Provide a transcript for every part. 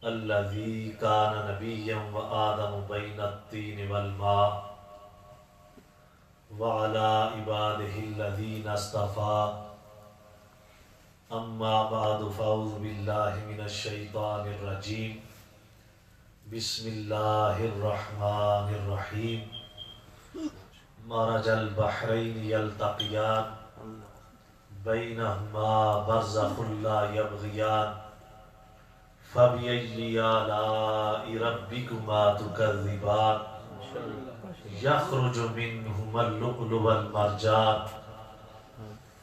الذي كان نبيا وآدم بين الطين والماء وعلى عباده الذين اصطفى أما بعد فأعوذ بالله من الشيطان الرجيم بسم الله الرحمن الرحيم مرج البحرين يلتقيان بينهما برزخ لا يبغيان فبأي آلاء ربكما تكذبان يخرج منهما اللؤلؤ والمرجان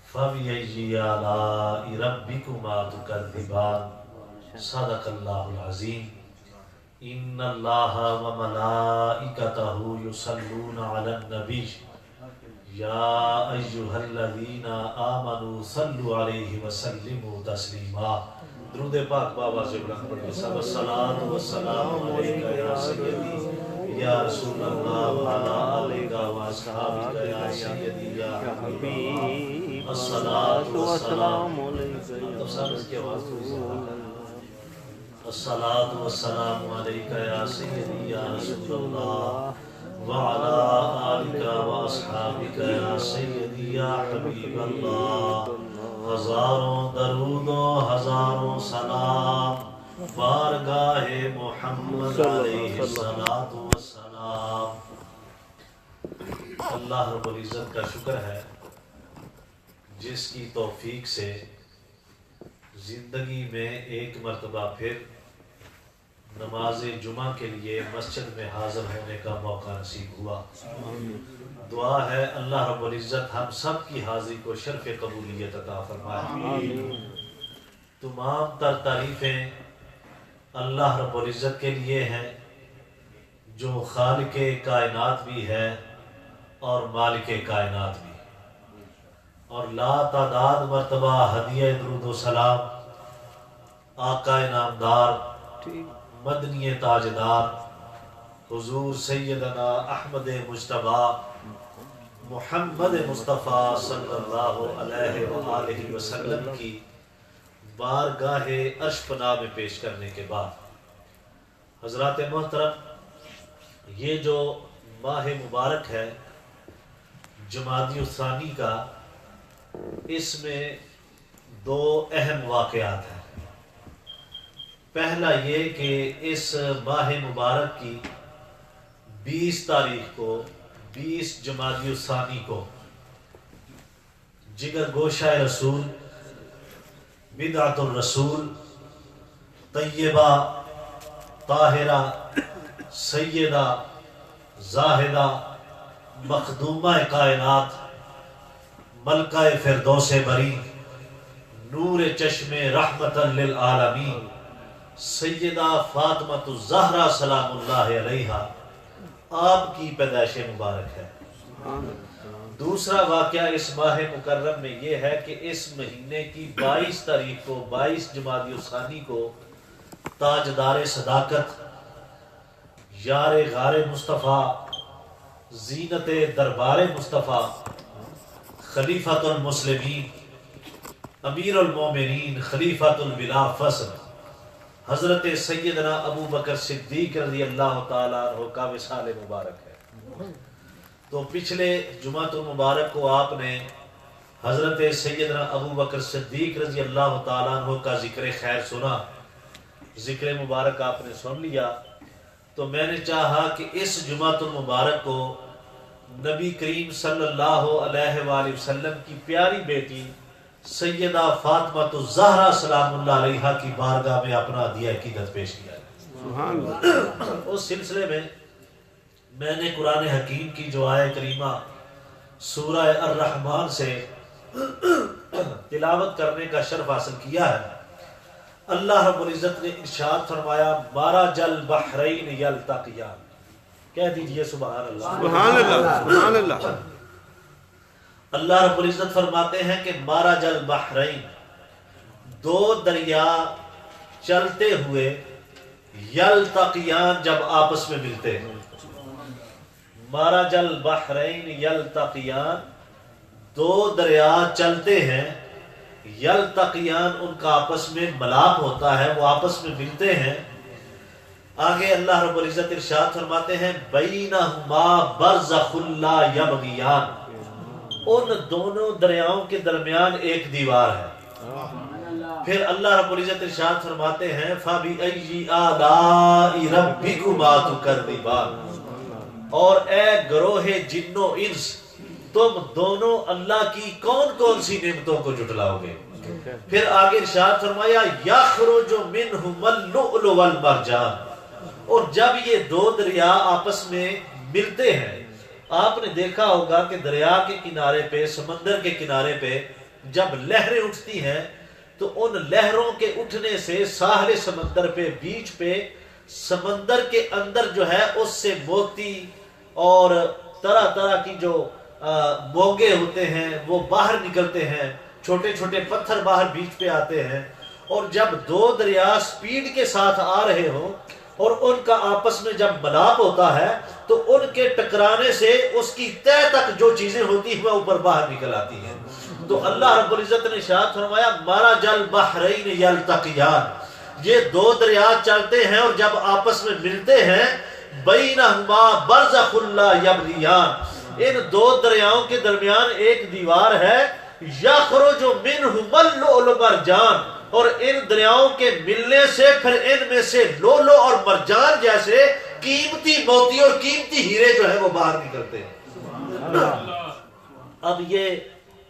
فبأي آلاء ربكما تكذبان صدق الله العظيم إن الله وملائكته يصلون على النبي يا أيها الذين آمنوا صلوا عليه وسلموا تسليما درود پاک بابا سے بلند پڑھیں الصلاۃ والسلام علیک یا سیدی یا رسول اللہ وعلی آلک و اصحابک یا سیدی یا حبیب الصلاۃ والسلام علیک الصلاۃ والسلام علیک یا سیدی یا رسول اللہ وعلی آلک و اصحابک یا سیدی یا حبیب اللہ ہزاروں درود و ہزاروں سلام بارگاہ محمد علیہ السلام۔ اللہ رب العزت کا شکر ہے جس کی توفیق سے زندگی میں ایک مرتبہ پھر نماز جمعہ کے لیے مسجد میں حاضر ہونے کا موقع نصیب ہوا۔ دعا ہے اللہ رب العزت ہم سب کی حاضری کو شرف قبولیت عطا فرمائے۔ تمام تر تعریفیں اللہ رب العزت کے لیے ہیں جو خالق کائنات بھی ہے اور مالک کائنات بھی، اور لا تعداد مرتبہ ہدیہ درود و سلام آقا نامدار مدنی تاجدار حضور سیدنا احمد مجتبی محمد مصطفیٰ صلی اللہ علیہ وآلہ وسلم کی بارگاہ عرش پناہ میں پیش کرنے کے بعد حضرات محترم، یہ جو ماہ مبارک ہے جمادی الثانی کا، اس میں دو اہم واقعات ہیں۔ پہلا یہ کہ اس ماہ مبارک کی 20 تاریخ کو 20 جمادی الثانی کو جگر گوشہ رسول بدعت الرسول طیبہ طاہرہ سیدہ زاہدہ مخدومہ کائنات ملکہ فردوس بری نور چشم رحمت للعالمین سیدہ فاطمہ الزہرا سلام اللہ علیہا آپ کی پیدائش مبارک ہے۔ دوسرا واقعہ اس ماہ مکرم میں یہ ہے کہ اس مہینے کی 22 تاریخ کو 22 جمادی الثانی کو تاجدار صداقت یار غار مصطفیٰ زینت دربار مصطفیٰ خلیفۃ المسلمین امیر المومنین خلیفۃ البلا فصل حضرت سیدنا ابو بکر صدیق رضی اللہ تعالیٰ عنہ کا وصال مبارک ہے۔ تو پچھلے جمعۃ المبارک کو آپ نے حضرت سیدنا ابو بکر صدیق رضی اللہ تعالیٰ عنہ کا ذکر خیر سنا، ذکر مبارک آپ نے سن لیا۔ تو میں نے چاہا کہ اس جمعۃ المبارک کو نبی کریم صلی اللہ علیہ وآلہ وسلم کی پیاری بیٹی سیدہ فاطمہ الزہرا سلام اللہ علیہا کی بارگاہ میں اپنا ہدیہ عقیدت پیش کیا ہے۔ اس سلسلے میں نے قرآن حکیم کی جو آیہ کریمہ سورہ الرحمن سے تلاوت کرنے کا شرف حاصل کیا ہے۔ اللہ رب العزت نے ارشاد فرمایا مرج البحرین یلتقیان، کہہ دیجئے سبحان اللہ سبحان اللہ سبحان اللہ۔ اللہ رب العزت فرماتے ہیں کہ مرج البحرین، دو دریا چلتے ہوئے یلتقیان جب آپس میں ملتے ہیں، مرج البحرین یلتقیان، دو دریا چلتے ہیں، یلتقیان ان کا آپس میں ملاپ ہوتا ہے، وہ آپس میں ملتے ہیں، آگے اللہ رب العزت ارشاد فرماتے ہیں بینہما برزخ لا یبغیان، ان دونوں دریاؤں کے درمیان ایک دیوار ہے۔ پھر اللہ رب العزت ارشاد فرماتے ہیں فَبِأَيِّ آلَاءِ رَبِّكُمَا تُكَذِّبَانِ، اور اے گروہ جن و انس، تم دونوں اللہ کی کون کون سی نعمتوں کو جھٹلاؤ گے؟ پھر آگے ارشاد فرمایا یخرج منہما اللؤلؤ والمرجان، اور جب یہ دو دریا آپس میں ملتے ہیں، آپ نے دیکھا ہوگا کہ دریا کے کنارے پہ، سمندر کے کنارے پہ جب لہریں اٹھتی ہیں تو ان لہروں کے اٹھنے سے ساحل سمندر پہ، بیچ پہ، سمندر کے اندر جو ہے اس سے موتی اور طرح طرح کی جو موگے ہوتے ہیں وہ باہر نکلتے ہیں، چھوٹے چھوٹے پتھر باہر بیچ پہ آتے ہیں، اور جب دو دریا سپیڈ کے ساتھ آ رہے ہوں اور ان کا آپس میں جب ملاپ ہوتا ہے تو ان کے ٹکرانے سے اس کی تہ تک جو چیزیں ہوتی ہیں وہ اوپر باہر نکل آتی ہیں۔ تو اللہ رب العزت نے ارشاد فرمایا مرج البحرین یلتقیان، یہ دو دریا چلتے ہیں اور جب آپس میں ملتے ہیں بینہما برزخ لا یبغیان، ان دو دریاؤں کے درمیان ایک دیوار ہے، یخرج منہما اللؤلؤ والمرجان، اور ان دریاؤں کے ملنے سے پھر ان میں سے لولو اور مرجان جیسے قیمتی موتی اور قیمتی ہیرے جو ہے وہ باہر نکلتے ہیں۔ اب یہ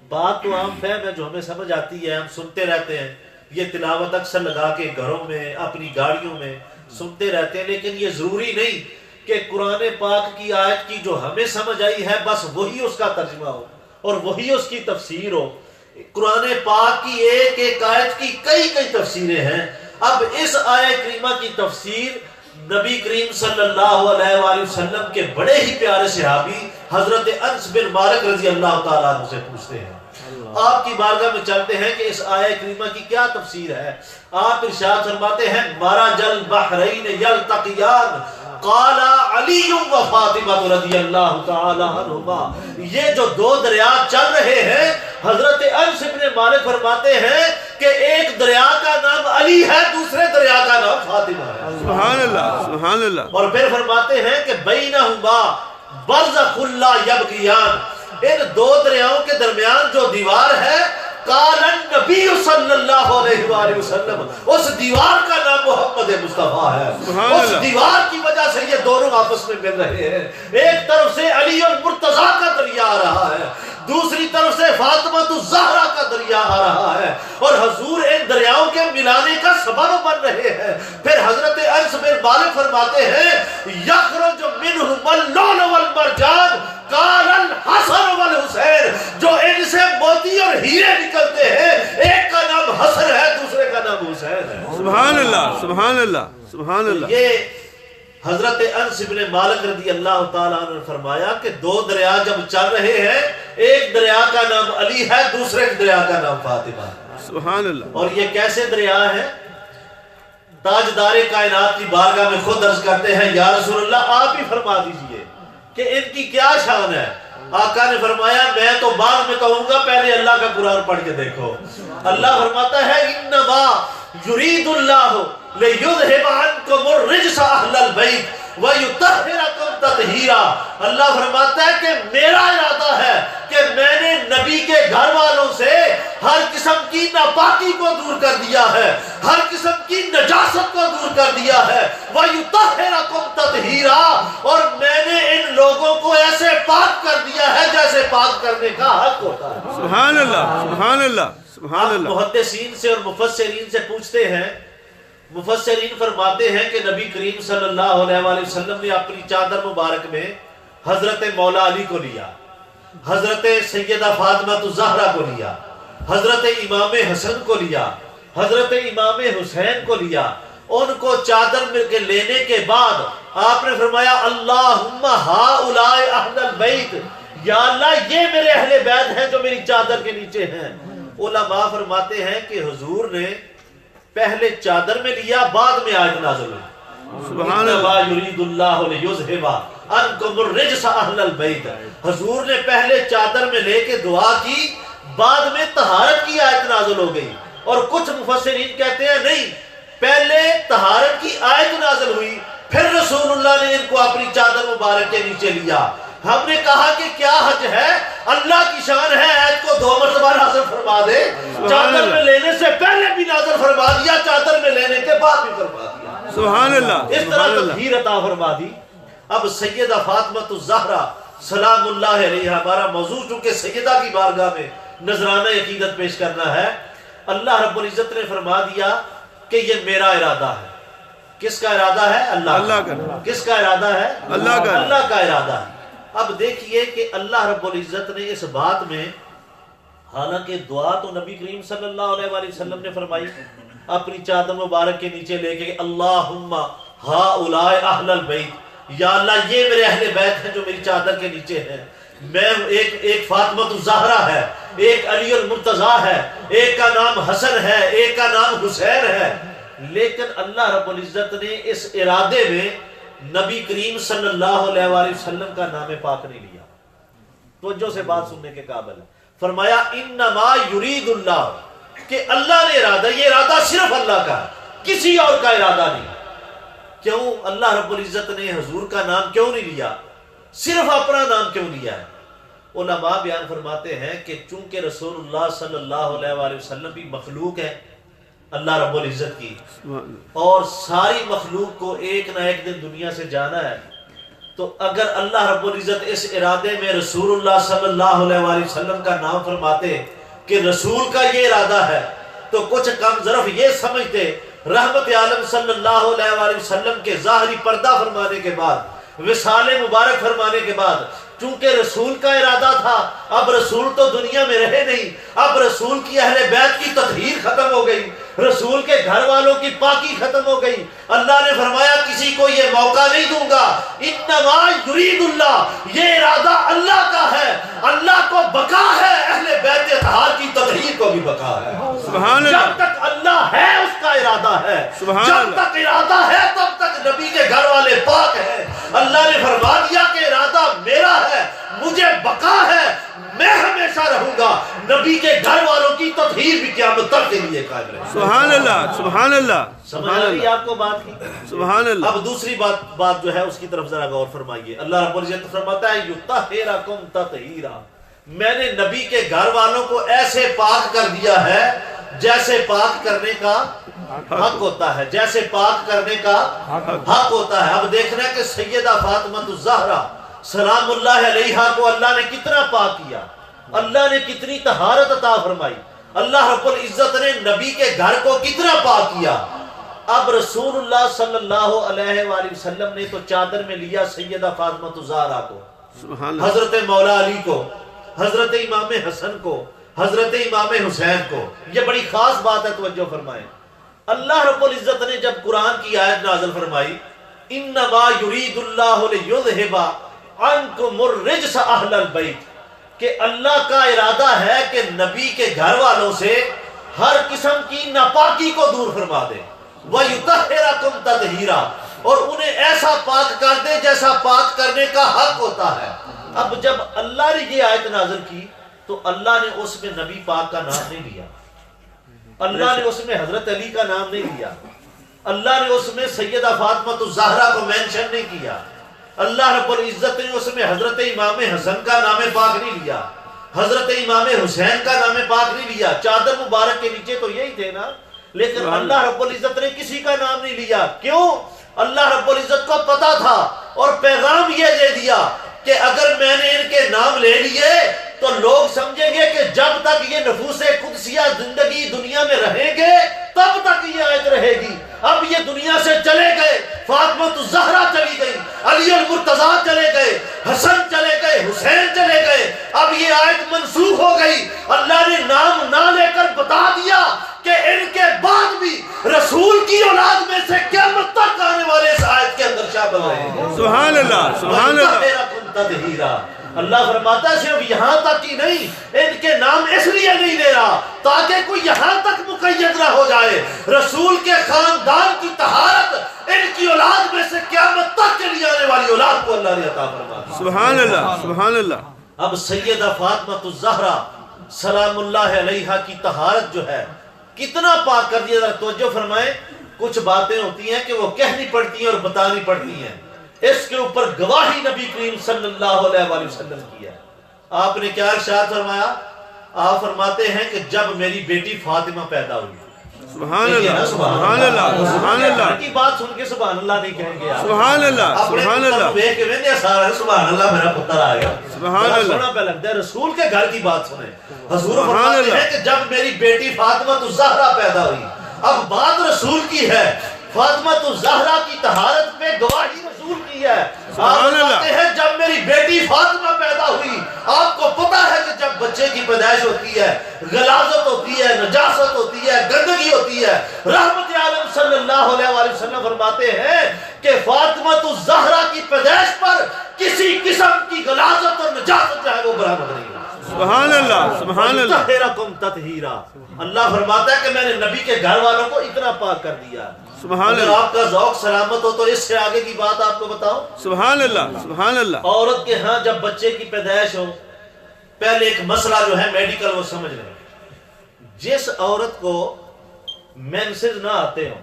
بات تو عام فہم ہے جو ہمیں سمجھ آتی ہے، ہم سنتے رہتے ہیں، یہ تلاوت اکثر لگا کے گھروں میں اپنی گاڑیوں میں سنتے رہتے ہیں، لیکن یہ ضروری نہیں کہ قرآن پاک کی آیت کی جو ہمیں سمجھ آئی ہے بس وہی اس کا ترجمہ ہو اور وہی اس کی تفسیر ہو۔ قرآن پاک کی ایک ایک آیت کی کئی کئی تفسیریں ہیں۔ اب اس آیت کریمہ کی تفسیر نبی کریم صلی اللہ علیہ وآلہ وسلم کے بڑے ہی پیارے صحابی حضرت انس بن مالک رضی اللہ تعالیٰ عنہ سے پوچھتے ہیں، آپ کی بارگاہ میں چلتے ہیں کہ اس آیت کریمہ کی کیا تفسیر ہے۔ آپ ارشاد فرماتے ہیں مرج البحرین یلتقیان قال علی و فاطمہ رضی اللہ تعالی عنہما، یہ جو دو دریا چل رہے ہیں حضرت انس بن مالک فرماتے ہیں کہ ایک دریا کا نام علی ہے، دوسرے دریا کا نام فاطمہ ہے۔ سبحان اللہ سبحان اللہ۔ اور پھر فرماتے ہیں کہ بینہما برزخ لا یبغیان، ان دو دریاؤں کے درمیان جو دیوار ہے قال النبی صلی اللہ علیہ وآلہ وسلم، اس دیوار کا نام محمد مصطفیٰ ہے۔ اس دیوار کی وجہ سے یہ دونوں آپس میں مل رہے ہیں، ایک طرف سے علی المرتضیٰ کا دریا آ رہا ہے، دوسری طرف سے فاطمہ الزہرا کا دریا آ رہا ہے، اور حضور ان دریاؤں کے ملانے کا سبب بن رہے ہیں۔ پھر حضرت انس بن مالک فرماتے ہیں یخرج منہما اللؤلؤ والمرجان قال الحسن والحسین، جو ان سے موتی اور ہیرے نکلتے ہیں، ایک کا نام حسن ہے دوسرے کا نام حسین ہے۔ سبحان اللہ سبحان اللہ سبحان اللہ۔ یہ حضرت انس بن مالک رضی اللہ تعالیٰ عنہ نے فرمایا کہ دو دریا جب چل رہے ہیں، ایک دریا کا نام علی ہے، دوسرے دریا کا نام فاطمہ ہے۔ سبحان اللہ۔ اور یہ کیسے دریا ہیں؟ تاجدار کائنات کی بارگاہ میں خود عرض کرتے ہیں یا رسول اللہ آپ ہی فرما دیجئے کہ ان کی کیا شان ہے۔ آقا نے فرمایا میں تو بعد میں کہوں گا، پہلے اللہ کا قرآن پڑھ کے دیکھو۔ اللہ فرماتا ہے انما یرید اللہ لیذھب عنکم الرجس اہل البیت ویطہرکم تطہیرا، اللہ فرماتا ہے کہ میرا ارادہ ہے کہ میں نے نبی کے گھر والوں سے ہر قسم کی ناپاکی کو دور کر دیا ہے، ہر قسم کی نجاست کو دور کر دیا ہے، وَيُطَهِّرَكُمْ تَطْهِيرًا، اور میں نے ان لوگوں کو ایسے پاک کر دیا ہے جیسے پاک کرنے کا حق ہوتا ہے۔ سبحان اللہ سبحان اللہ سبحان اللہ۔ محدثین سے اور مفسرین سے پوچھتے ہیں، مفسرین فرماتے ہیں کہ نبی کریم صلی اللہ علیہ وآلہ وسلم نے اپنی چادر مبارک میں حضرت مولا علی کو لیا، حضرت سیدہ فاطمہ الزہرا کو لیا، حضرت امام حسن کو لیا، حضرت امام حسین کو لیا، ان کو چادر مل کے لینے کے بعد آپ نے فرمایا اللہم ہؤلاء اہل البیت، یا اللہ یہ میرے اہل بیت ہیں جو میری چادر کے نیچے ہیں۔ علماء فرماتے ہیں کہ حضور نے پہلے چادر میں لیا، بعد میں آیت نازل ہوئی سبحان اللہ۔ یرید اللہ لیذھب عنکم الرجس اہل البیت، حضور نے پہلے چادر میں لے کے دعا کی، بعد میں طہارت کی آیت نازل ہو گئی۔ اور کچھ مفسرین کہتے ہیں نہیں، پہلے طہارت کی آیت نازل ہوئی، رسول اللہ نے ان کو اپنی چادر مبارک کے نیچے لیا؟ ہم نے کہا کہ کیا حج ہے، اللہ کی شان ہے، ایت کو 2 مرتبہ نازل فرما دے، چادر میں لینے سے پہلے بھی نازل فرما دیا، چادر میں لینے کے بعد بھی فرما دیا، سبحان اللہ، اس طرح تطہیر عطا فرما دی۔ اب سیدہ فاطمہ الزہرا سلام اللہ علیہا، ہمارا موضوع چونکہ سیدہ کی بارگاہ میں نذرانہ عقیدت پیش کرنا ہے، اللہ رب العزت نے فرما دیا کہ یہ میرا ارادہ ہے۔ کس کا ارادہ ہے؟ اللہ کا۔ کس کا ارادہ ہے؟ اللہ کا ارادہ ہے۔ اب دیکھیے کہ اللہ رب العزت نے اس بات میں، حالانکہ دعا تو نبی کریم صلی اللہ علیہ وآلہ وسلم نے فرمائی اپنی چادر مبارک کے نیچے لے کے، اللہم ہؤلاء اہل البیت، یا اللہ یہ میرے اہل بیت ہیں جو میری چادر کے نیچے ہیں، میں ایک فاطمہ الزہرا ہے، ایک علی المرتضیٰ ہے، ایک کا نام حسن ہے، ایک کا نام حسین ہے۔ لیکن اللہ رب العزت نے اس ارادے میں نبی کریم صلی اللہ علیہ وآلہ وسلم کا نام پاک نہیں لیا۔ توجہ سے بات سننے کے قابل ہے۔ فرمایا انما یرید اللہ، کہ اللہ نے ارادہ، یہ ارادہ صرف اللہ کا ہے، کسی اور کا ارادہ نہیں۔ کیوں اللہ رب العزت نے حضور کا نام کیوں نہیں لیا، صرف اپنا نام کیوں لیا ہے؟ علماء بیان فرماتے ہیں کہ چونکہ رسول اللہ صلی اللہ علیہ وآلہ وسلم بھی مخلوق ہے اللہ رب العزت کی، اور ساری مخلوق کو ایک نہ ایک دن دنیا سے جانا ہے، تو اگر اللہ رب العزت اس ارادے میں رسول اللہ صلی اللہ علیہ وآلہ وسلم کا نام فرماتے کہ رسول کا یہ ارادہ ہے، تو کچھ کم ظرف یہ سمجھتے رحمت عالم صلی اللہ علیہ وآلہ وسلم کے ظاہری پردہ فرمانے کے بعد، وصال مبارک فرمانے کے بعد، چونکہ رسول کا ارادہ تھا، اب رسول تو دنیا میں رہے نہیں، اب رسول کی اہل بیت کی تطہیر ختم ہو گئی، رسول کے گھر والوں کی پاکی ختم ہو گئی۔ اللہ نے فرمایا کسی کو یہ موقع نہیں دوں گا، انما یرید اللہ، یہ ارادہ اللہ کا ہے، اللہ کو بقا ہے، اہل بیت اطہار کی تطہیر کو بھی بقا ہے۔ سبحان اللہ، جب تک اللہ ہے اس کا ارادہ ہے، جب تک ارادہ ہے تب تک نبی کے گھر والے پاک ہیں۔ اللہ نے فرما دیا کہ ارادہ میرا ہے، مجھے بقا ہے، میں ہمیشہ رہوں گا، نبی کے گھر والوں کی تطہیر بھی قیامت تک کے لیے قائم رہے۔ سبحان اللہ، سبحان اللہ، سمجھ آ رہی ہے آپ کو بات کی؟ سبحان اللہ۔ اب دوسری بات جو ہے اس کی طرف ذرا غور فرمائیے۔ اللہ رب العزت فرماتا ہے یطہرکم تطہیرا، میں نے نبی کے گھر والوں کو ایسے پاک کر دیا ہے جیسے پاک کرنے کا حق ہوتا ہے، جیسے پاک کرنے کا حق ہوتا ہے۔ اب دیکھنا ہے کہ سیدہ فاطمہ الزہرا سلام اللہ علیہا کو اللہ نے کتنا پاک کیا، اللہ نے کتنی طہارت عطا فرمائی، اللہ رب العزت نے نبی کے گھر کو کتنا پاک کیا۔ اب رسول اللہ صلی اللہ علیہ وآلہ وسلم نے تو چادر میں لیا سیدہ فاطمہ الزہرا کو، حضرت مولا علی کو، حضرت امام حسن کو، حضرت امام حسین کو۔ یہ بڑی خاص بات ہے، توجہ فرمائیں۔ اللہ رب العزت نے جب قرآن کی آیت نازل فرمائی انما یرید اللہ لیذھب عنکم الرجس اہل البیت، کہ اللہ کا ارادہ ہے کہ نبی کے گھر والوں سے ہر قسم کی ناپاکی کو دور فرما دے، وَيُطَهِّرَكُمْ تَطْهِيرًا، اور انہیں ایسا پاک کر دے جیسا پاک کرنے کا حق ہوتا ہے۔ اب جب اللہ نے یہ آیت نازل کی تو اللہ نے اس میں نبی پاک کا نام نہیں لیا، اللہ نے اس میں حضرت علی کا نام نہیں لیا، اللہ نے اس میں سیدہ فاطمہ الزہرا کو مینشن نہیں کیا، اللہ رب العزت نے اس میں حضرت امام حسن کا نام پاک نہیں لیا، حضرت امام حسین کا نام پاک نہیں لیا۔ چادر مبارک کے نیچے تو یہی تھے نا، لیکن اللہ رب العزت نے کسی کا نام نہیں لیا۔ کیوں؟ اللہ رب العزت کو پتا تھا اور پیغام یہ دے دیا کہ اگر میں نے ان کے نام لے لیے تو لوگ سمجھیں گے کہ جب تک یہ نفوس قدسیہ زندگی دنیا میں رہیں گے تب تک یہ آیت رہے گی۔ اب یہ دنیا سے چلے گئے، فاطمہ الزہرا چلی گئی، علی المرتضیٰ چلے گئے، حسن چلے گئے، حسین چلے گئے، اب یہ آیت منسوخ ہو گئی۔ اللہ نے نام نہ لے کر بتا دیا کہ ان کے بعد بھی رسول کی اولاد میں سے قیامت تک آنے والے اس آیت کے اندر شامل رہے ہیں۔ سبحان اللہ، سبحان اللہ۔ اللہ فرماتا ہے صرف یہاں تک ہی نہیں، ان کے نام اس لیے نہیں لے رہا تاکہ کوئی یہاں تک مقید نہ ہو جائے، رسول کے خاندان کی طہارت ان کی اولاد میں سے قیامت تک کے لیے آنے والی اولاد کو اللہ نے عطا فرما دی۔ سبحان اللہ، سبحان اللہ۔ اب سیدہ فاطمہ الزہرا سلام اللہ علیہا کی طہارت جو ہے کتنا پاک کر دیا، توجہ فرمائیں۔ کچھ باتیں ہوتی ہیں کہ وہ کہنی پڑتی ہیں اور بتانی پڑتی ہیں. اس کے اوپر گواہی نبی کریم صلی اللہ علیہ وآلہ وسلم کی ہے. آپ نے کیا ارشاد فرمایا؟ آپ فرماتے ہیں کہ جب میری بیٹی فاطمہ پیدا ہوئی. سبحان اللہ سبحان اللہ سبحان اللہ کی بات سن کے سبحان اللہ نہیں کہیں گے. سبحان اللہ سبحان اللہ سبحان اللہ میرا پتر آ گیا. سبحان اللہ. سونا پہ لگتا ہے رسول کے گھر کی بات سنیں. حضور فرماتے ہیں کہ جب میری بیٹی فاطمہ الزہرا پیدا ہوئی. اب بات رسول کی ہے. فاطمہ الزہرا کی طہارت پہ گواہی رسول کی ہے. آپ فرماتے ہیں جب میری بیٹی فاطمہ پیدا ہوئی. آپ کو پتا ہے کہ جب بچے کی پیدائش ہوتی ہے غلاظت ہوتی ہے, نجاست ہوتی ہے, گندگی ہوتی ہے. رحمت عالم صلی اللہ علیہ وآلہ وسلم فرماتے ہیں کہ فاطمہ الزہرا کی پیدائش پر کسی قسم کی غلاظت اور نجاست جو ہے وہ برآمد نہیں ہوئی. سبحان اللہ سبحان اللہ. طاہرکم تطہیرا. اللہ فرماتا ہے کہ میں نے نبی کے گھر والوں کو اتنا پاک کر دیا. سبحان اگر اللہ. آپ کا ذوق سلامت ہو تو اس سے آگے کی بات آپ کو بتاؤں. سبحان اللہ سبحان اللہ. عورت کے ہاں جب بچے کی پیدائش ہو, پہلے ایک مسئلہ جو ہے میڈیکل وہ سمجھ لیں. جس عورت کو مینسز نہ آتے ہوں,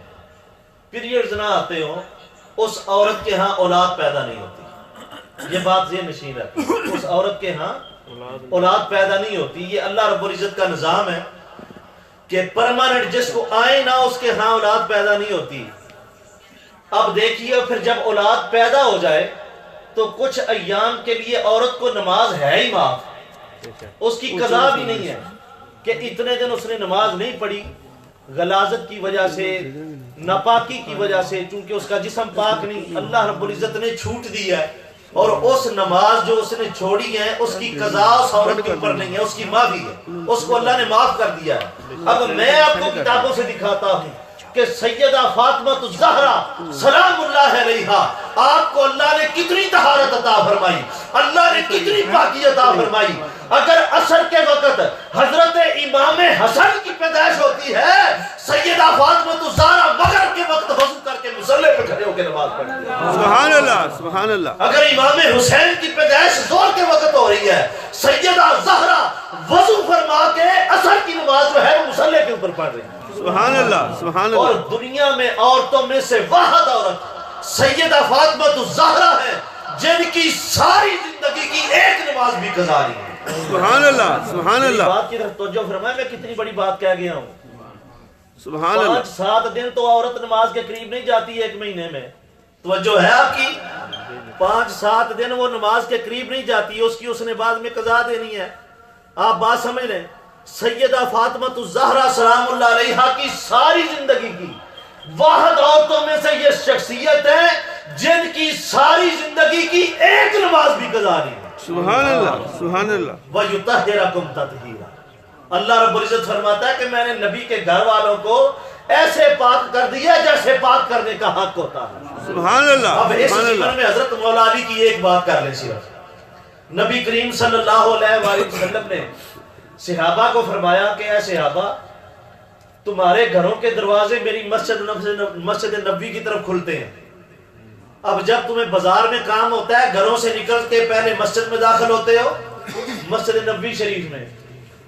پیریڈز نہ آتے ہوں, اس عورت کے ہاں اولاد پیدا نہیں ہوتی. یہ بات ذہن نشین رکھیں. اس عورت کے ہاں اولاد پیدا نہیں ہوتی. یہ اللہ رب العزت کا نظام ہے کہ پرماننٹ جس کو آئے نہ اس کے ہاں اولاد پیدا نہیں ہوتی. اب دیکھیے پھر جب اولاد پیدا ہو جائے تو کچھ ایام کے لیے عورت کو نماز ہے ہی معاف. اس کی قضا بھی نہیں ہے کہ اتنے دن اس نے نماز نہیں پڑھی غلاظت کی وجہ سے, ناپاکی کی وجہ سے, چونکہ اس کا جسم پاک نہیں. اللہ رب العزت نے چھوٹ دی ہے اور اس نماز جو اس نے چھوڑی ہے اس کی قضا اس عورت کے اوپر نہیں ہے, اس کی معافی ہے. اس کو اللہ نے معاف کر دیا ہے. اب میں آپ کو کتابوں سے دکھاتا ہوں کہ سیدہ فاطمہ الزہرا سلام اللہ علیہا, آپ کو اللہ نے کتنی طہارت عطا فرمائی, اللہ نے کتنی پاکی عطا فرمائی. اگر عصر کے وقت حضرت امام حسن کی پیدائش ہوتی ہے, سیدہ فاطمہ الزہرا مغرب کے وقت وضو کر کے مصلی پہ کھڑے ہو کے نماز پڑھتی ہے. سبحان اللہ سبحان اللہ. اگر امام حسین کی پیدائش زور کے وقت ہو رہی ہے, سیدہ زہرا وضو فرما کے عصر کی نماز جو ہے وہ مصلی کے اوپر پڑھ رہی ہے. سبحان اللہ سبحان اللہ. اور دنیا میں عورتوں میں سے واحد عورت سیدہ فاطمہ الزہرا ہے جن کی ساری زندگی کی ایک نماز بھی قضا نہیں ہے. سبحان اللہ سبحان اللہ. بات کی طرف توجہ فرمائے, میں کتنی بڑی بات کہہ گیا ہوں. سبحان اللہ. 5-7 دن تو عورت نماز کے قریب نہیں جاتی ایک مہینے میں. توجہ ہے آپ کی؟ 5-7 دن وہ نماز کے قریب نہیں جاتی, اس نے بعد میں قضا دینی ہے. آپ بات سمجھ لیں. سیدہ فاطمہ الزہرا سلام اللہ علیہا کی ساری زندگی کی واحد عورتوں میں سے یہ شخصیت ہے جن کی ساری زندگی کی ایک نماز بھی قضا نہیں ہے. سبحان اللہ سبحان اللہ. وَيُطَهِّرَكُمْ تَطْهِيرًا. اللہ رب العزت فرماتا ہے کہ میں نے نبی کے گھر والوں کو ایسے پاک کر دیا جیسے پاک کرنے کا حق ہوتا ہے. سبحان اللہ. اب اس زمانے میں حضرت مولا علی کی ایک بات کر لیں. صرف نبی کریم صلی اللہ علیہ وآلہ وسلم نے صحابہ کو فرمایا کہ اے صحابہ, تمہارے گھروں کے دروازے میری مسجد نبوی کی طرف کھلتے ہیں. اب جب تمہیں بازار میں کام ہوتا ہے, گھروں سے نکل کے پہلے مسجد میں داخل ہوتے ہو, مسجد نبوی شریف میں,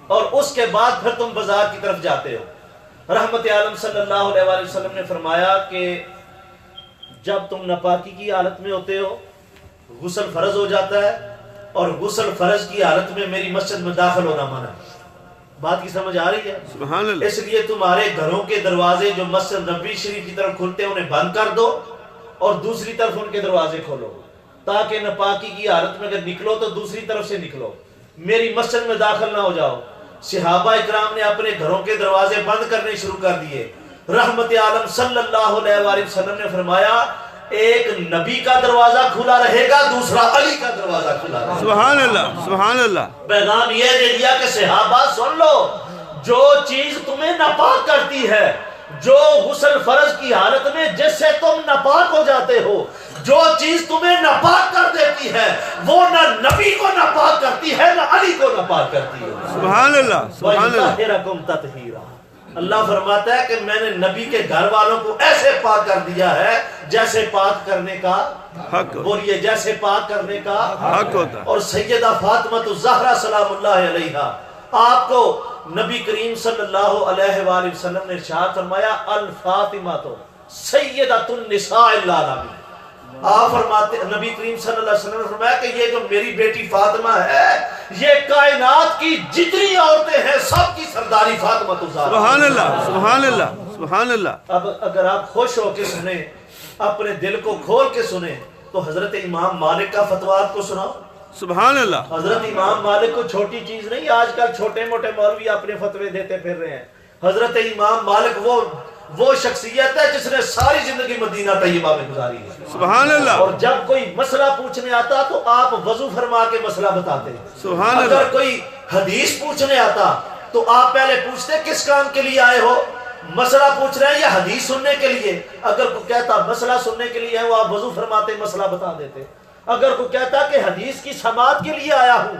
اور اس کے بعد پھر تم بازار کی طرف جاتے ہو. رحمت عالم صلی اللہ علیہ وآلہ وسلم نے فرمایا کہ جب تم ناپاکی کی حالت میں ہوتے ہو, غسل فرض ہو جاتا ہے, اور غسل فرض کی حالت میں میری مسجد میں داخل ہونا منع ہے. بات کی سمجھ آ رہی ہے؟ سبحان اللہ. اس لیے تمہارے گھروں کے دروازے جو مسجد نبوی شریف کی طرف کھلتے ہیں انہیں بند کر دو, اور دوسری طرف ان کے دروازے کھولو, تاکہ ناپاکی کی حالت میں اگر نکلو تو دوسری طرف سے نکلو, میری مسجد میں داخل نہ ہو جاؤ. صحابہ اکرام نے اپنے گھروں کے دروازے بند کرنے شروع کر دیے. رحمت عالم صلی اللہ علیہ وآلہ وسلم نے فرمایا ایک نبی کا دروازہ کھلا رہے گا, دوسرا علی کا دروازہ کھلا رہے گا. سبحان اللہ سبحان اللہ. پیغام یہ دے دیا کہ صحابہ سن لو, جو چیز تمہیں ناپاک کرتی ہے, جو غسل فرض کی حالت میں جس سے تم ناپاک ہو جاتے ہو, جو چیز تمہیں ناپاک کر دیتی ہے وہ نہ نبی کو ناپاک کرتی ہے نہ علی کو ناپاک کرتی ہے. سبحان اللہ سبحان اللہ. وَيُطَهِّرَكُمْ تَطْهِيرًا. اللہ فرماتا ہے کہ میں نے نبی کے گھر والوں کو ایسے پاک کر دیا ہے جیسے پاک کرنے کا حق بولیے, جیسے پاک کرنے کا حق ہوتا ہے. اور سیدہ فاطمہ الزہرا سلام اللہ علیہا, آپ کو نبی کریم صلی اللہ علیہ وآلہ وسلم نے ارشاد فرمایا الفاطمہ تو سیدۃ النساء العالمین. آپ فرماتے نبی کریم صلی اللہ علیہ وسلم نے فرمایا کہ یہ جو میری بیٹی فاطمہ ہے یہ کائنات کی جتنی عورتیں ہیں سب کی سرداری فاطمہ الزہرا. سبحان اللہ سبحان اللہ سبحان اللہ. اب اگر آپ خوش ہو کے سنیں, اپنے دل کو کھول کے سنیں, تو حضرت امام مالک کا فتویٰ آپ کو سناؤ. سبحان اللہ. حضرت امام مالک کو چھوٹی چیز نہیں, آج کل چھوٹے موٹے مولوی اپنے فتوے دیتے پھر رہے ہیں. حضرت امام مالک وہ شخصیت ہے جس نے ساری زندگی مدینہ طیبہ میں گزاری ہے. سبحان اللہ. اور جب کوئی مسئلہ پوچھنے آتا تو آپ وضو فرما کے مسئلہ بتاتے. سبحان اللہ. اگر کوئی حدیث پوچھنے آتا تو آپ پہلے پوچھتے کس کام کے لیے آئے ہو, مسئلہ پوچھ رہے ہیں یا حدیث سننے کے لیے. اگر کوئی کہتا مسئلہ سننے کے لیے ہے وہ آپ وضو فرماتے مسئلہ بتا دیتے. اگر کوئی کہتا کہ حدیث کی سماعت کے لیے آیا ہوں,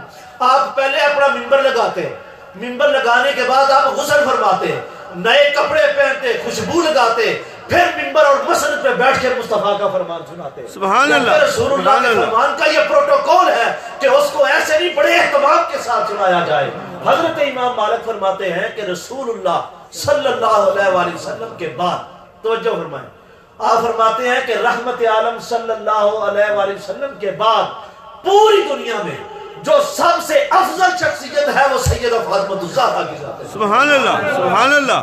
آپ پہلے اپنا ممبر لگاتے, ممبر لگانے کے بعد آپ غسل فرماتے, نئے کپڑے پہنتے, خوشبو لگاتے, پھر ممبر اور مسجد پہ بیٹھ کے مصطفیٰ کا فرمان سناتے. سبحان اللہ. رسول اللہ کے فرمان کا یہ پروٹوکول ہے کہ اس کو ایسے نہیں بڑے اہتمام کے ساتھ سنایا جائے. حضرت امام مالک فرماتے ہیں کہ رسول اللہ صلی اللہ علیہ وآلہ وسلم کے بعد توجہ فرمائیں, آپ فرماتے ہیں کہ رحمت عالم صلی اللہ علیہ وآلہ وسلم کے بعد پوری دنیا میں جو سب سے افضل شخصیت ہے وہ سیدہ فاطمہ الزہرا کی ذات ہے. سبحان اللہ سبحان اللہ.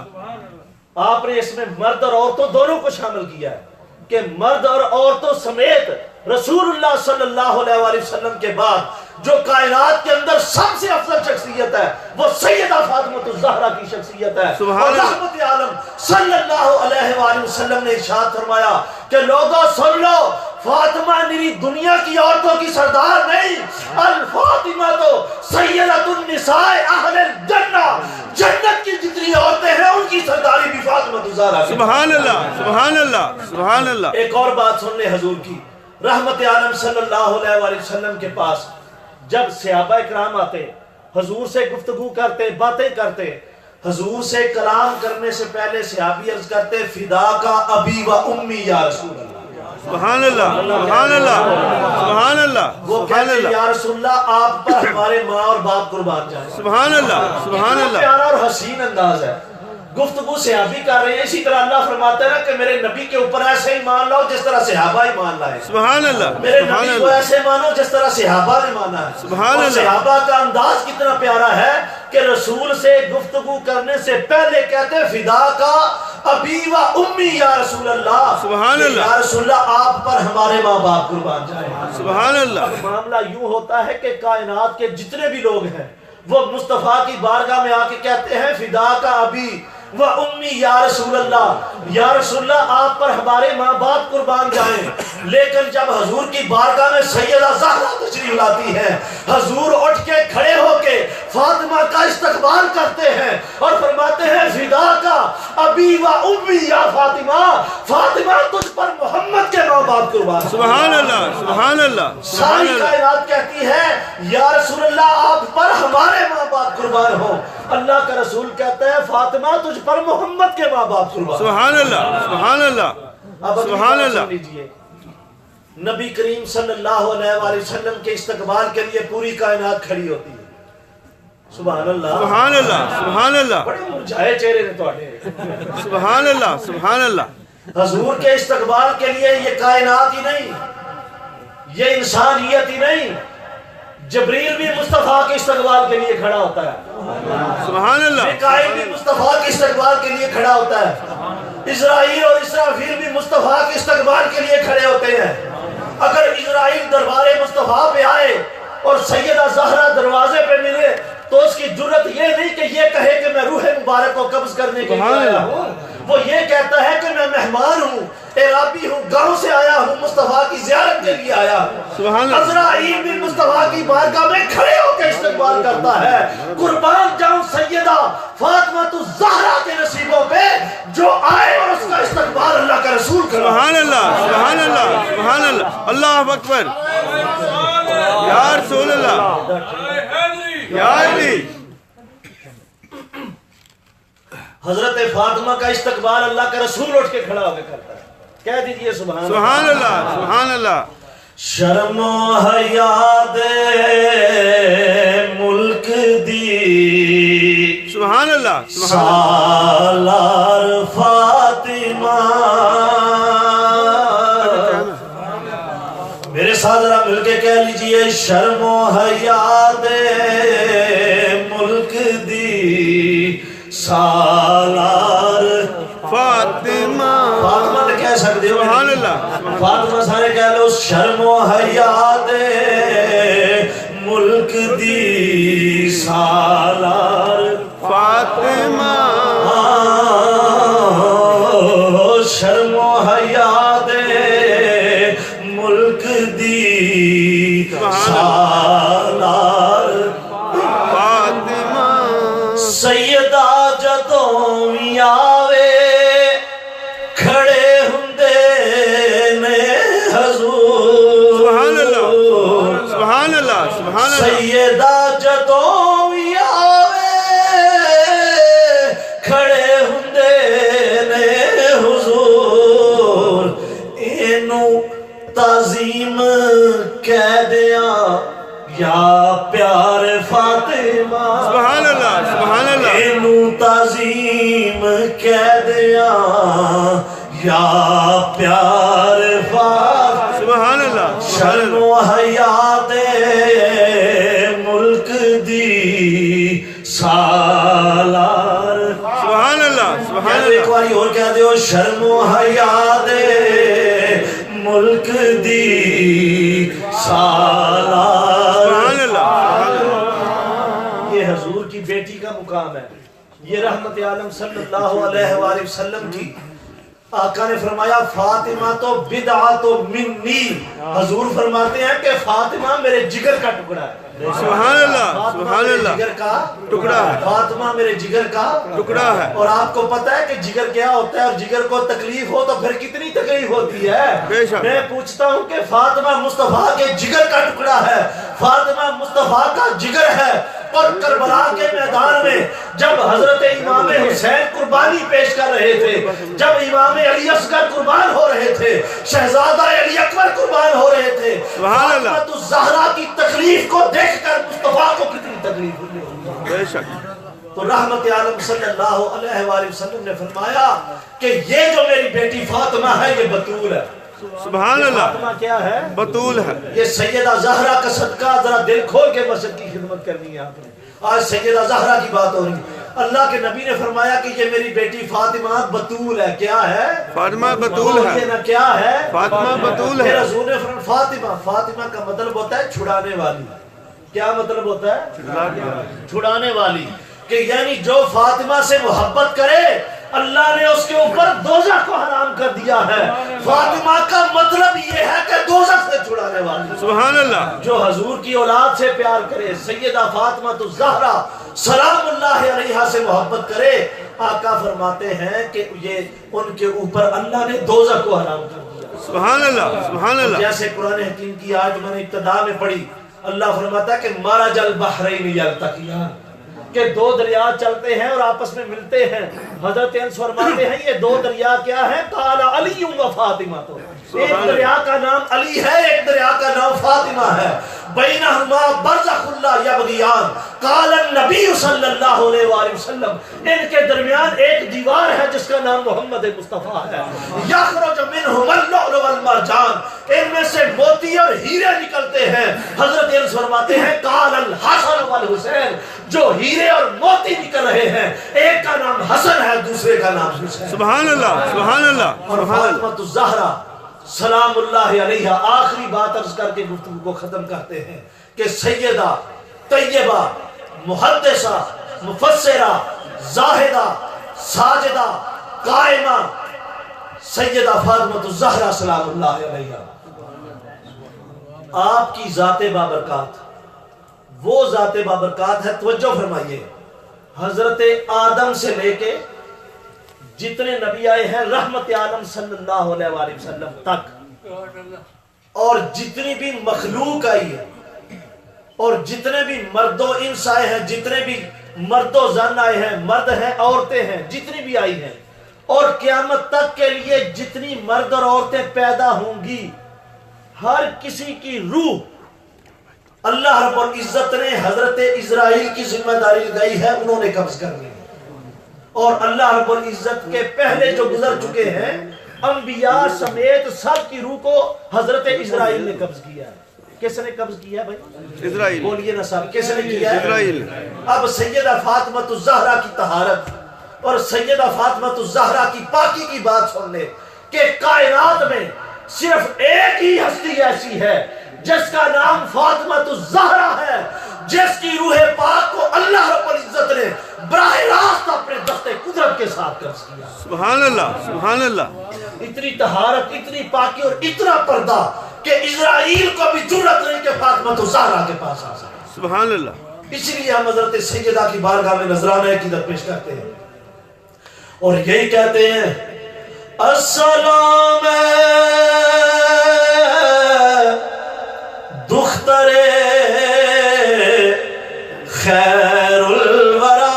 آپ نے اس میں مرد اور عورتوں دونوں کو شامل کیا ہے کہ مرد اور عورتوں سمیت رسول اللہ صلی اللہ علیہ وآلہ وسلم کے بعد جو کائنات کے اندر سب سے افضل شخصیت ہے وہ سیدہ فاطمہ الزہرا کی شخصیت ہے. اور رحمت عالم صلی اللہ علیہ وآلہ وسلم نے ارشاد فرمایا کہ لوگوں سن لو, فاطمہ میری دنیا کی عورتوں کی سردار نہیں, الفاطمہ تو سیدۃ النساء اہل الجنہ, جنت کی جتنی عورتیں ہیں ان کی سرداری بھی فاطمہ الزہرا. سبحان اللہ سبحان اللہ سبحان اللہ. ایک اور بات سن لیں حضور کی, رحمت عالم صلی اللہ علیہ وآلہ وسلم کے پاس جب صحابہ کرام آتے, حضور سے گفتگو کرتے, باتیں کرتے, حضور سے کلام کرنے سے پہلے صحابی عرض کرتے فدا کا ابی و امی یا رسول اللہ. سبحان اللہ سبحان اللہ سبحان اللہ. وہ کہتے یا رسول اللہ آپ پر ہمارے ماں اور باپ قربان جائیں. سبحان اللہ سبحان اللہ. پیارا اور حسین انداز ہے, گفتگو صحابی کر رہے ہیں. اسی طرح اللہ فرماتا ہے کہ میرے نبی کے اوپر ایسے ایمان لاؤ جس طرح صحابہ ایمان لائے. سبحان اللہ. میرے نبی کو ایسے مانو جس طرح صحابہ نے مانا ہے. سبحان اور اللہ. صحابہ کا انداز کتنا پیارا ہے کہ رسول سے گفتگو کرنے سے پہلے کہتے فدا کا ابی و امی یا رسول اللہ. سبحان اللہ. یا رسول اللہ آپ پر ہمارے ماں باپ قربان جائیں. سبحان اللہ. معاملہ یوں ہوتا ہے کہ کائنات کے جتنے بھی لوگ ہیں وہ مصطفیٰ کی بارگاہ میں آ کے کہتے ہیں فدا کا ابی و امی یا رسول اللہ, یا رسول اللہ آپ پر ہمارے ماں باپ قربان جائیں. لیکن جب حضور کی بارگاہ میں سیدہ زہرا تشریف لاتی ہے, حضور اٹھ کے کھڑے ہو کے فاطمہ کا استقبال کرتے ہیں اور فرماتے ہیں فدا کا ابی و امی یا فاطمہ, فاطمہ تجھ پر محمد کے ماں باپ قربان. سبحان اللہ سبحان اللہ. ساری کائنات کہتی ہے یا رسول اللہ آپ پر ہمارے ماں باپ قربان ہو. اللہ کا رسول کہتا ہے فاطمہ تجھ پر محمد کے ماں باپ قربان. سبحان اللہ سبحان اللہ سبحان اللہ. نبی کریم صلی اللہ علیہ وآلہ وسلم کے استقبال کے لیے پوری کائنات کھڑی ہوتی ہے. سبحان اللہ سبحان اللہ سبحان اللہ. بڑے مرجھائے چہرے نے تواڈے. سبحان اللہ سبحان اللہ. حضور کے استقبال کے لیے یہ کائنات ہی نہیں, یہ انسانیت ہی نہیں, جبریل بھی مصطفیٰ کے استقبال کے لیے کھڑا ہوتا ہے. سبحان اللہ. میکائیل بھی مصطفیٰ کے استقبال کے لیے کھڑا ہوتا ہے. اسرائیل اور اسرافیل بھی مصطفیٰ کے استقبال کے لیے کھڑے ہوتے ہیں. اگر اسرائیل دربار مصطفیٰ پہ آئے اور سیدہ زہرا دروازے پہ ملے تو اس کی جرت یہ نہیں کہ یہ کہے کہ میں روح مبارک کو قبض کرنے کے لیے آیا ہوں. وہ یہ کہتا ہے کہ میں مہمان ہوں, عرابی ہوں, گاؤں سے آیا ہوں, مصطفیٰ کی زیارت کے لیے آیا ہوں. سبحان اللہ. عزرائیل بھی مصطفیٰ کی بارگاہ میں کھڑے ہو کے استقبال کرتا ہے. قربان جاؤں سیدہ فاطمہ الزہرا کے نصیبوں پہ جو آئے اور اس کا استقبال اللہ کا رسول کرا. سبحان اللہ سبحان اللہ سبحان اللہ. اللہ اکبر. یا رسول اللہ یا علی. حضرت فاطمہ کا استقبال اللہ کا رسول اٹھ کے کھڑا ہو کے کرتا ہے. کہہ دیجئے سبحان اللہ سبحان اللہ سبحان اللہ. شرم و حیا دے ملک دی سبحان اللہ سبحان اللہ. سالار فاطمہ ساتھ ذرا مل کے کہہ لیجئے شرم و حیا دے ملک دی سالار فاطمہ فاطمہ نے کہہ سکتے ہو سبحان اللہ فاطمہ سارے کہہ لو شرم و حیا دے ملک دی سالار فاطمہ شرم و حیا دے ملک دی سالار فاطمہ سیدہ جدوں وی آوے کھڑے ہوندے نے حضور سبحان اللہ سبحان اللہ سبحان اللہ سیدہ جدوں وی آوے کھڑے ہوندے نے حضور اینو تعظیم کہہ دیاں یا پیار فاطمہ سبحان اللہ سبحان اللہ اینو تعظیم کہہ دیاں یا پیار فاطمہ سبحان اللہ شرم و حیا دے ملک دی سالار سبحان اللہ سبحان ایک اللہ باری اور کہہ دیو شرم و حیا دے ملک دی سالار سبحان اللہ یہ حضور کی بیٹی کا مقام ہے یہ رحمت عالم صلی اللہ علیہ وآلہ وسلم کی آقا نے فرمایا فاطمہ تو بدعت منی حضور فرماتے ہیں کہ فاطمہ میرے جگر کا ٹکڑا ہے سبحان اللہ فاطمہ سبحان میرے اللہ جگر کا ٹکڑا ہے فاطمہ میرے جگر کا ٹکڑا ہے اور آپ کو پتہ ہے کہ جگر کیا ہوتا ہے اور جگر کو تکلیف ہو تو پھر کتنی تکلیف ہوتی ہے بے شک میں پوچھتا ہوں کہ فاطمہ مصطفیٰ کے جگر کا ٹکڑا ہے فاطمہ مصطفیٰ کا جگر ہے اور کربلا کے میدان میں جب حضرت امام حسین قربانی پیش کر رہے تھے جب امام علی اصغر قربان ہو رہے تھے شہزادہ علی اکبر قربان ہو رہے تھے سبحان اللہ فاطمہ الزہرا کی تکلیف کو دیکھ کر مصطفیٰ کو کتنی تکلیف ہوئی بے شک تو رحمت عالم صلی اللہ علیہ وآلہ وسلم نے فرمایا کہ یہ جو میری بیٹی فاطمہ ہے یہ بطول ہے سبحان اللہ فاطمہ کیا ہے بطول ہے یہ سیدہ زہرا کا صدقہ ذرا دل کھول کے مسجد کی خدمت کرنی ہے آپ نے آج سیدہ زہرا کی بات ہو رہی ہے اللہ کے نبی نے فرمایا کہ یہ میری بیٹی فاطمہ بطول ہے کیا ہے فاطمہ بطول ہے یہ نہ کیا ہے فاطمہ بطول ہے میرے حضور نے فرمایا فاطمہ فاطمہ کا مطلب ہوتا ہے چھڑانے والی کیا مطلب ہوتا ہے چھڑانے والی کہ یعنی جو فاطمہ سے محبت کرے اللہ نے اس کے اوپر دوزخ کو حرام کر دیا ہے فاطمہ کا مطلب یہ ہے کہ دوزخ سے چھڑانے والی سبحان اللہ جو حضور کی اولاد سے پیار کرے سیدہ فاطمہ الزہرا سلام اللہ علیہا سے محبت کرے آقا فرماتے ہیں کہ یہ ان کے اوپر اللہ نے دوزخ کو حرام کر دیا سبحان اللہ سبحان اللہ جیسے قرآن حکیم کی آج میں نے ابتدا میں پڑھی اللہ فرماتا ہے کہ مرج البحرین یلتقیان کہ دو دریا چلتے ہیں اور آپس میں ملتے ہیں حضرت انس فرماتے ہیں یہ دو دریا کیا ہے قال علی و فاطمہ تو ایک دریا کا نام علی ہے ایک دریا کا نام فاطمہ ہے بینہما برزخ اللہ یبغیان قال النبی صلی اللہ علیہ وآلہ وسلم ان کے درمیان ایک دیوار ہے جس کا نام محمد مصطفیٰ ہے یخرج منہم اللؤلؤ والمرجان ان میں سے موتی اور ہیرے نکلتے ہیں حضرت انس فرماتے ہیں قال الحسن والحسین جو ہیرے اور موتی نکل رہے ہیں ایک کا نام حسن ہے دوسرے کا نام حسین سبحان اللہ سبحان اللہ اور فاطمہ الزہرا سلام اللہ علیہا آخری بات عرض کر کے گفتگو کو ختم کرتے ہیں کہ سیدہ طیبہ محدثہ مفسرہ زاہدہ ساجدہ قائمہ سیدہ فاطمہ الزہرا سلام اللہ علیہا آپ کی ذات بابرکات وہ ذات بابرکات ہے توجہ فرمائیے حضرت آدم سے لے کے جتنے نبی آئے ہیں رحمت عالم صلی اللہ علیہ وآلہ وسلم تک اور جتنی بھی مخلوق آئی ہے اور جتنے بھی مرد و انس آئے ہیں جتنے بھی مرد و زن آئے ہیں مرد ہیں عورتیں ہیں جتنی بھی آئی ہیں اور قیامت تک کے لیے جتنی مرد اور عورتیں پیدا ہوں گی ہر کسی کی روح اللہ رب العزت نے حضرت اسرائیل کی ذمہ داری لگائی ہے انہوں نے قبض کرنی ہے اور اللہ رب العزت کے پہلے جو گزر چکے ہیں انبیاء سمیت سب کی روح کو حضرت اسرائیل نے قبض کیا ہے۔ کس نے قبض کیا ہے بھائی؟ اسرائیل۔ بولیے نا صاحب، کس نے کیا ہے؟ اسرائیل۔ اب سیدہ فاطمہ الزہرا کی طہارت اور سیدہ فاطمہ الزہرا کی پاکی کی بات سن لے کہ کائنات میں صرف ایک ہی ہستی ایسی ہے جس کا نام فاطمہ الزہرا ہے، جس کی روح پاک کو اللہ رب العزت نے براہ راست اپنے دست قدرت کے ساتھ قبض کیا۔ سبحان اللہ، سبحان اللہ۔ اتنی طہارت، اتنی پاکی اور اتنا پردہ کہ اسرائیل کو بھی جرأت نہیں کہ فاطمہ الزہرا کے پاس آ سکے۔ سبحان اللہ۔ اسی لیے ہم حضرت سیدہ کی بارگاہ میں نذرانہ عقیدت پیش کرتے ہیں اور یہی کہتے ہیں السلام دختر خیر الورا۔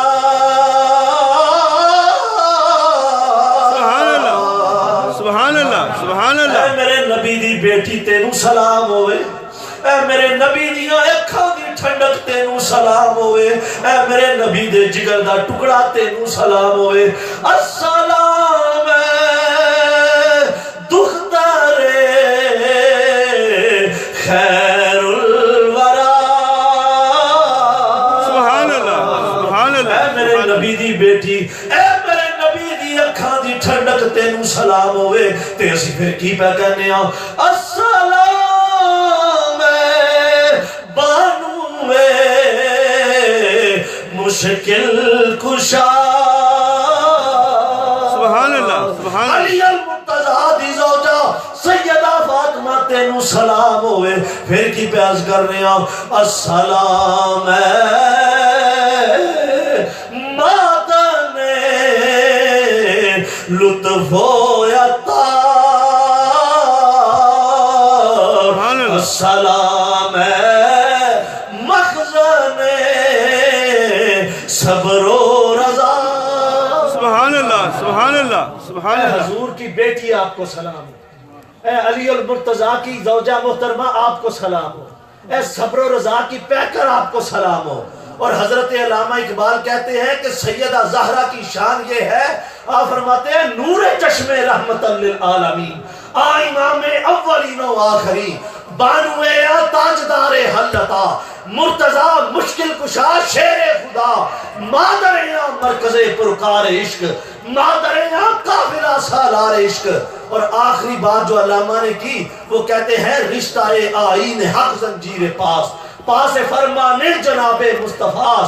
سبحان اللہ، سبحان اللہ، سبحان اے اللہ۔ میرے نبی دی بیٹی تینوں سلام ہوئے، اے میرے نبی دیاں اکھاں دی ٹھنڈک تینوں سلام ہوئے، اے میرے نبی دے جگر دا ٹکڑا تینوں سلام ہوئے۔ السلام دختر خیر الورا۔ سبحان اللہ، سبحان اللہ۔ اے میرے نبی دی بیٹی، اے میرے نبی دی اکھاں دی ٹھنڈک تینوں سلام ہوئے۔ تے اسی پھر کی پہ کہنے آؤ السلام بانو مشکل کشا۔ سبحان اللہ، سبحان اللہ۔ علی المرتضیٰ دی زوجہ سیدہ فاطمہ تینوں سلام ہوئے۔ پھر کی پیاز کرنے آؤ السلام مادن لطف و عطا۔ السلام مخزن صبر و رضا۔ سبحان اللہ، سبحان اللہ، سبحان اے اللہ۔ حضور کی بیٹی آپ کو سلام ہو، اے علی المرتضیٰ کی زوجہ محترمہ آپ کو سلام ہو، اے صبر و رضا کی پیکر آپ کو سلام ہو۔ اور حضرت علامہ اقبال کہتے ہیں کہ سیدہ زہرا کی شان یہ ہے، آپ فرماتے ہیں نور چشم رحمت للعالمین، امام اولین و آخری، بانوے تاجدار حلتا، مرتضیٰ مشکل کشا شیر خدا، مادریاں مرکز پرکار عشق، مادریاں قافلہ سالار عشق۔ اور آخری بات جو علامہ نے کی وہ کہتے ہیں رشتہ آئین حق زنجیر پاس، پاس فرمانے جناب مصطفیٰ۔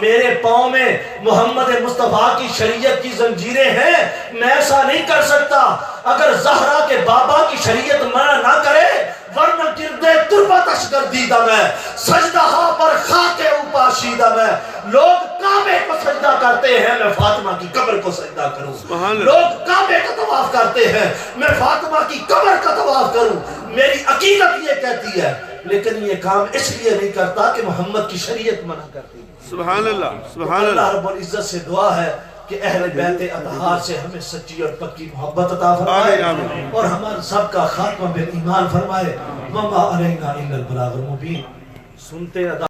میرے پاؤں میں محمد مصطفیٰ کی شریعت کی زنجیریں ہیں، میں ایسا نہیں کر سکتا اگر زہرا کے بابا کی شریعت منع نہ کرے، ورنہ گردے تربت اشکر دیدہ میں، سجدہ پر خاک اوپاشیدہ میں۔ لوگ کعبے کو سجدہ کرتے ہیں، میں فاطمہ کی قبر کو سجدہ کروں۔ لوگ کعبے کا طواف کرتے ہیں، میں فاطمہ کی قبر کا طواف کروں۔ میری عقیدت یہ کہتی ہے، لیکن یہ کام اس لیے نہیں کرتا کہ محمد کی شریعت منع کرتی ہے۔ سبحان اللہ، سبحان اللہ اللہ۔ رب العزت سے دعا ہے کہ اہل بیت اطہار سے ہمیں سچی اور پکی محبت عطا فرمائے اور ہمارا سب کا خاتمہ بالایمان فرمائے۔ وما علینا الا البلاغ المبین۔ سنتے